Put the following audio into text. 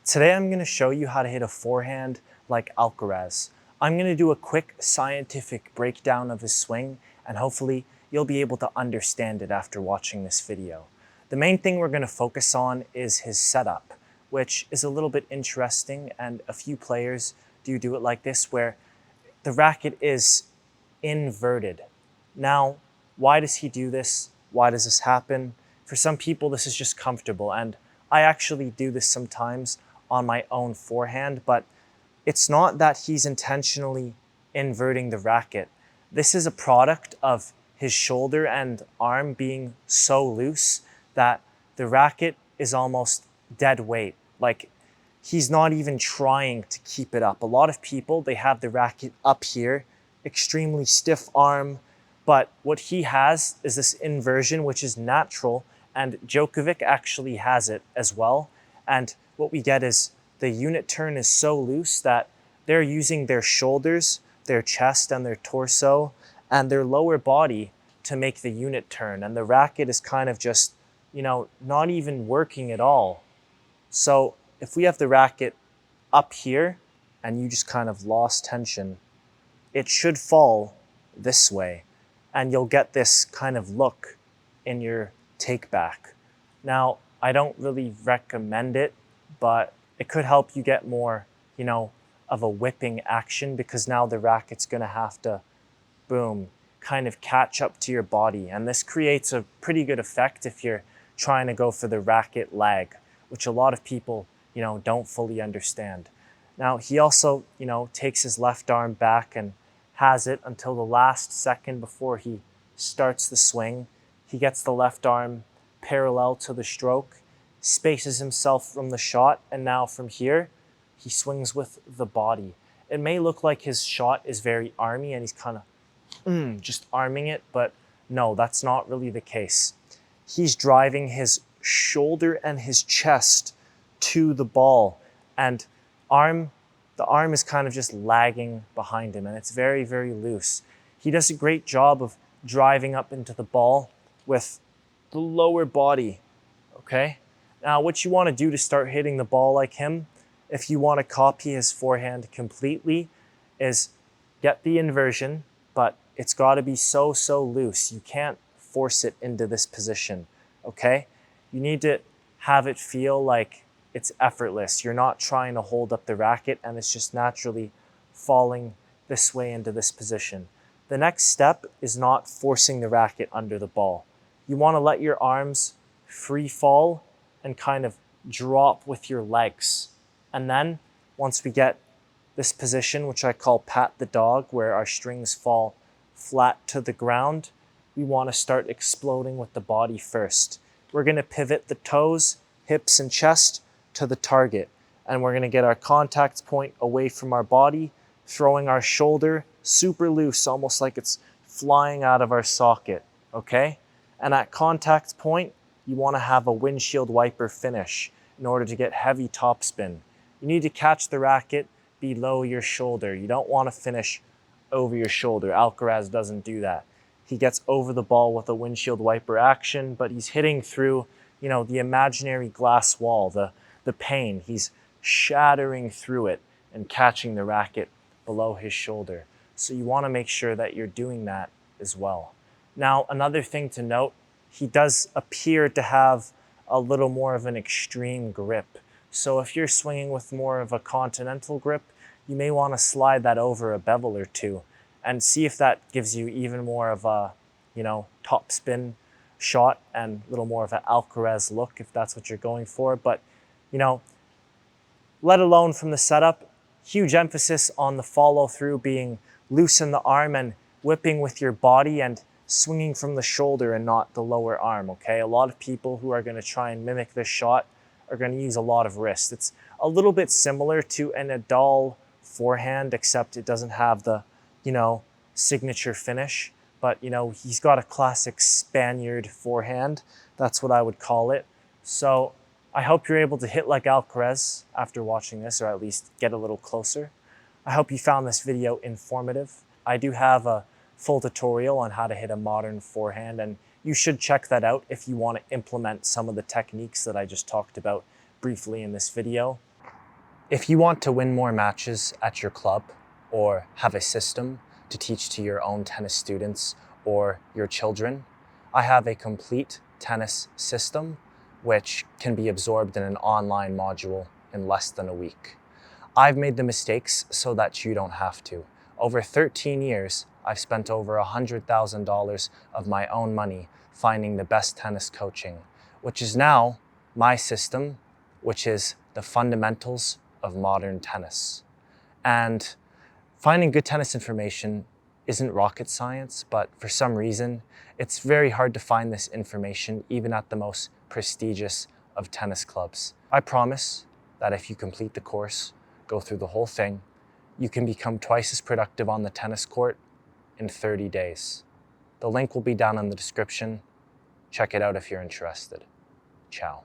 Today I'm going to show you how to hit a forehand like Alcaraz. I'm going to do a quick scientific breakdown of his swing, and hopefully you'll be able to understand it after watching this video. The main thing we're going to focus on is his setup, which is a little bit interesting, and a few players do it like this, where the racket is inverted. Now, why does he do this? Why does this happen? For some people, this is just comfortable, and I actually do this sometimes on my own forehand, but it's not that he's intentionally inverting the racket. This is a product of his shoulder and arm being so loose that the racket is almost dead weight. Like, he's not even trying to keep it up. A lot of people, they have the racket up here, extremely stiff arm, but what he has is this inversion, which is natural, and Djokovic actually has it as well. And what we get is the unit turn is so loose that they're using their shoulders, their chest, and their torso, and their lower body to make the unit turn. And the racket is kind of just, not even working at all. So if we have the racket up here and you just kind of lost tension, it should fall this way, and you'll get this kind of look in your take back. Now, I don't really recommend it, but it could help you get more, of a whipping action, because now the racket's gonna have to, boom, kind of catch up to your body. And this creates a pretty good effect if you're trying to go for the racket lag, which a lot of people, don't fully understand. Now, he also, takes his left arm back and has it until the last second before he starts the swing. He gets the left arm parallel to the stroke, spaces himself from the shot, and now from here, he swings with the body. It may look like his shot is very army and he's kind of just arming it, but no, that's not really the case. He's driving his shoulder and his chest to the ball, and the arm is kind of just lagging behind him, and it's very, very loose. He does a great job of driving up into the ball with the lower body, okay? Now, what you want to do to start hitting the ball like him, if you want to copy his forehand completely, is get the inversion, but it's got to be so loose. You can't force it into this position, okay? You need to have it feel like it's effortless. You're not trying to hold up the racket, and it's just naturally falling this way into this position. The next step is not forcing the racket under the ball. You want to let your arms free fall and kind of drop with your legs. And then once we get this position, which I call pat the dog, where our strings fall flat to the ground, we want to start exploding with the body first. We're going to pivot the toes, hips, and chest to the target. And we're going to get our contact point away from our body, throwing our shoulder super loose, almost like it's flying out of our socket, okay? And at contact point, you want to have a windshield wiper finish in order to get heavy topspin. You need to catch the racket below your shoulder. You don't want to finish over your shoulder. Alcaraz doesn't do that. He gets over the ball with a windshield wiper action, but he's hitting through, the imaginary glass wall, the pane. He's shattering through it and catching the racket below his shoulder. So you want to make sure that you're doing that as well. Now, another thing to note, he does appear to have a little more of an extreme grip. So if you're swinging with more of a continental grip, you may want to slide that over a bevel or two and see if that gives you even more of a, top spin shot and a little more of an Alcaraz look if that's what you're going for. But, let alone from the setup, huge emphasis on the follow through, being loose in the arm and whipping with your body and swinging from the shoulder and not the lower arm, okay? A lot of people who are going to try and mimic this shot are going to use a lot of wrist. It's a little bit similar to an Nadal forehand, except it doesn't have the, signature finish. But, he's got a classic Spaniard forehand. That's what I would call it. So I hope you're able to hit like Alcaraz after watching this, or at least get a little closer. I hope you found this video informative. I do have a full tutorial on how to hit a modern forehand, and you should check that out if you want to implement some of the techniques that I just talked about briefly in this video. If you want to win more matches at your club or have a system to teach to your own tennis students or your children, I have a complete tennis system which can be absorbed in an online module in less than a week. I've made the mistakes so that you don't have to. Over 13 years, I've spent over $100,000 of my own money finding the best tennis coaching, which is now my system, which is the fundamentals of modern tennis. And finding good tennis information isn't rocket science, but for some reason, it's very hard to find this information even at the most prestigious of tennis clubs. I promise that if you complete the course, go through the whole thing, you can become twice as productive on the tennis court in 30 days. The link will be down in the description. Check it out if you're interested. Ciao.